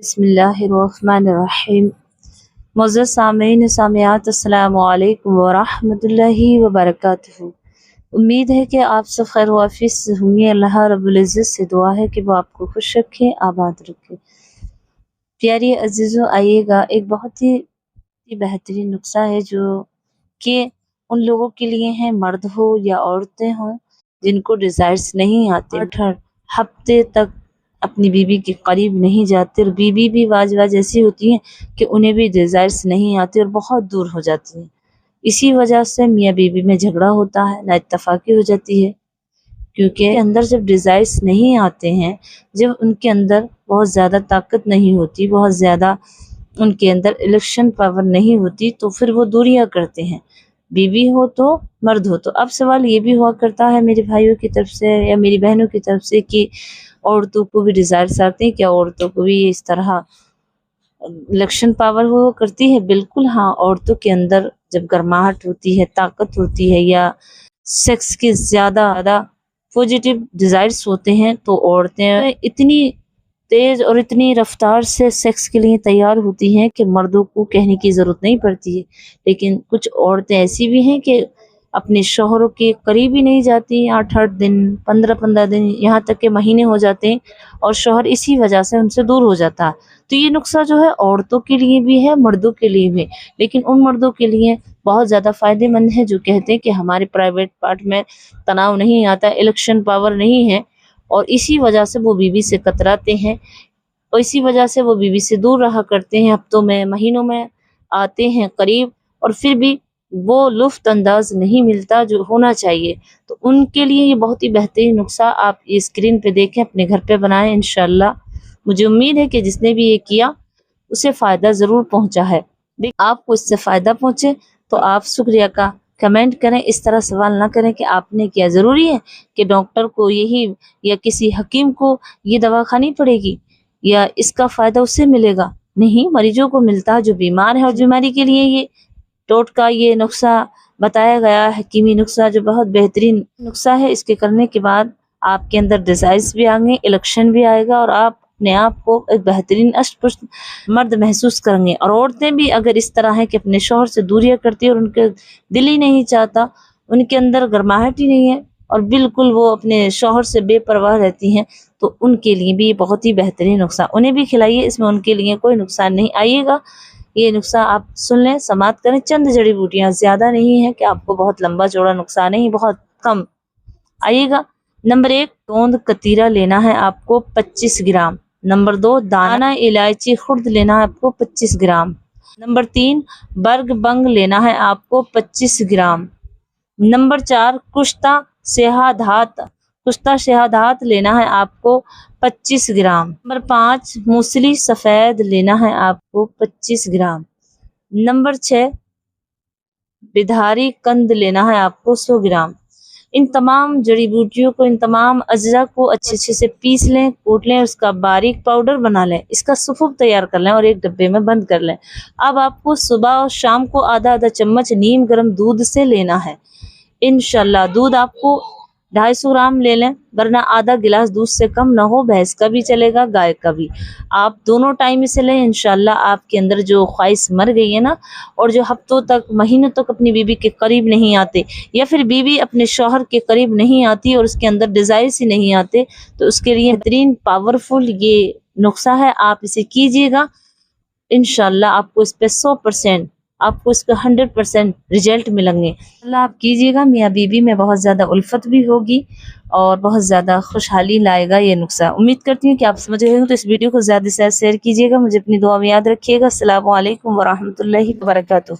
بسم اللہ الرحمن الرحیم۔ معزز سامعین سامعات، السلام علیکم ورحمۃ اللہ وبرکاتہ۔ امید ہے کہ آپ سب خیر و عافیت سے ہوں گے۔ اللہ رب العزت سے دعا ہے کہ وہ آپ کو خوش رکھے، آباد رکھے۔ پیاری عزیزوں، آئیے گا ایک بہت ہی بہترین نسخہ ہے جو کہ ان لوگوں کے لیے ہے، مرد ہو یا عورتیں ہوں جن کو ڈیزائرز نہیں آتے، 8 ہفتے تک اپنی بیوی کے قریب نہیں جاتے، اور بیوی بھی بعض ایسی ہوتی ہیں کہ انہیں بھی ڈیزائرز نہیں آتے اور بہت دور ہو جاتی ہیں۔ اسی وجہ سے میاں بیوی میں جھگڑا ہوتا ہے، نا اتفاقی ہو جاتی ہے، کیونکہ اندر جب ڈیزائرز نہیں آتے ہیں، جب ان کے اندر بہت زیادہ طاقت نہیں ہوتی، بہت زیادہ ان کے اندر الیکشن پاور نہیں ہوتی، تو پھر وہ دوریاں کرتے ہیں، بیوی ہو تو مرد ہو تو۔ اب سوال یہ بھی ہوا کرتا ہے میرے بھائیوں کی طرف سے یا میری بہنوں کی طرف سے کہ عورتوں کو بھی ڈیزائرز آتے ہیں کیا؟ عورتوں کو بھی اس طرح الیکشن پاور ہوا کرتی ہے؟ بالکل ہاں، عورتوں کے اندر جب گرماہٹ ہوتی ہے، طاقت ہوتی ہے، یا سیکس کے زیادہ پوزیٹیو ڈیزائرز ہوتے ہیں، تو عورتیں اتنی تیز اور اتنی رفتار سے سیکس کے لیے تیار ہوتی ہیں کہ مردوں کو کہنے کی ضرورت نہیں پڑتی ہے۔ لیکن کچھ عورتیں ایسی بھی ہیں کہ اپنے شوہروں کے قریب ہی نہیں جاتی، 8 دن، 15 دن، یہاں تک کہ مہینے ہو جاتے ہیں، اور شوہر اسی وجہ سے ان سے دور ہو جاتا ہے۔ تو یہ نسخہ جو ہے عورتوں کے لیے بھی ہے، مردوں کے لیے بھی، لیکن ان مردوں کے لیے بہت زیادہ فائدہ مند ہے جو کہتے ہیں کہ ہمارے پرائیویٹ پارٹ میں تناؤ نہیں آتا، الیکشن پاور نہیں ہے، اور اسی وجہ سے وہ بیوی سے کتراتے ہیں، اور اسی وجہ سے وہ بیوی سے دور رہا کرتے ہیں، ہفتوں میں، مہینوں میں آتے ہیں قریب، اور پھر بھی وہ لطف انداز نہیں ملتا جو ہونا چاہیے۔ تو ان کے لیے یہ بہت ہی بہترین نسخہ آپ یہ اسکرین پہ دیکھیں، اپنے گھر پہ بنائیں انشاءاللہ۔ مجھے امید ہے کہ جس نے بھی یہ کیا اسے فائدہ ضرور پہنچا ہے۔ آپ کو اس سے فائدہ پہنچے تو آپ شکریہ کا کمنٹ کریں، اس طرح سوال نہ کریں کہ آپ نے کیا۔ ضروری ہے کہ ڈاکٹر کو یہی یا کسی حکیم کو یہ دوا کھانی پڑے گی یا اس کا فائدہ اس سے ملے گا؟ نہیں، مریضوں کو ملتا ہے جو بیمار ہے، اور بیماری کے لیے یہ ٹوٹکا، یہ نسخہ بتایا گیا ہے، حکیمی نسخہ جو بہت بہترین نسخہ ہے۔ اس کے کرنے کے بعد آپ کے اندر ڈیزائرز بھی آئیں گے، الیکشن بھی آئے گا، اور آپ اپنے آپ کو ایک بہترین اشٹ پشت مرد محسوس کریں گے۔ اور عورتیں بھی اگر اس طرح ہے کہ اپنے شوہر سے دوریاں کرتی ہے اور ان کے دل ہی نہیں چاہتا، ان کے اندر گرماہٹ ہی نہیں ہے، اور بالکل وہ اپنے شوہر سے بے پرواہ رہتی ہیں، تو ان کے لیے بھی یہ بہت ہی بہترین نسخہ، انہیں بھی کھلائیے، اس میں ان کے لیے کوئی نقصان نہیں۔ آئیے گا یہ نسخہ آپ سن لیں، سماعت کریں، چند جڑی بوٹیاں، زیادہ نہیں ہے کہ آپ کو بہت لمبا چوڑا نسخہ نہیں، بہت کم۔ آئیے گا۔ نمبر 1، توند کتیرا لینا ہے آپ کو 25 گرام۔ نمبر 2، دانہ الائچی خرد لینا ہے آپ کو 25 گرام۔ نمبر 3، برگ بنگ لینا ہے آپ کو 25 گرام۔ نمبر 4، کشتہ شہادات لینا ہے آپ کو 25 گرام۔ نمبر 5، موسلی سفید لینا ہے آپ کو 25 گرام۔ نمبر 6، بدھاری کند لینا ہے آپ کو 100 گرام۔ ان تمام جڑی بوٹیوں کو، ان تمام اجزاء کو اچھے سے پیس لیں، کوٹ لیں، اس کا باریک پاؤڈر بنا لیں، اس کا سفوف تیار کر لیں اور ایک ڈبے میں بند کر لیں۔ اب آپ کو صبح اور شام کو آدھا چمچ نیم گرم دودھ سے لینا ہے انشاءاللہ۔ دودھ آپ کو 250 گرام لے لیں، ورنہ آدھا گلاس دودھ سے کم نہ ہو، بھینس کا بھی چلے گا، گائے کا بھی، آپ دونوں ٹائم اسے لیں انشاءاللہ۔ آپ کے اندر جو خواہش مر گئی ہے نا، اور جو ہفتوں تک، مہینوں تک اپنی بیوی کے قریب نہیں آتے، یا پھر بیوی اپنے شوہر کے قریب نہیں آتی اور اس کے اندر ڈیزائرز ہی نہیں آتے، تو اس کے لیے بہترین پاورفل یہ نسخہ ہے، آپ اسے کیجیے گا انشاءاللہ۔ آپ کو اس پہ 100%، آپ کو اس پہ 100% رزلٹ ملیں گے اللہ۔ آپ کیجیے گا، میاں بیوی میں بہت زیادہ الفت بھی ہوگی اور بہت زیادہ خوشحالی لائے گا یہ نسخہ۔ امید کرتی ہوں کہ آپ سمجھ رہے ہوں، تو اس ویڈیو کو زیادہ سے زیادہ شیئر کیجیے گا، مجھے اپنی دعا میں یاد رکھیے گا۔ السلام علیکم ورحمۃ اللہ وبرکاتہ۔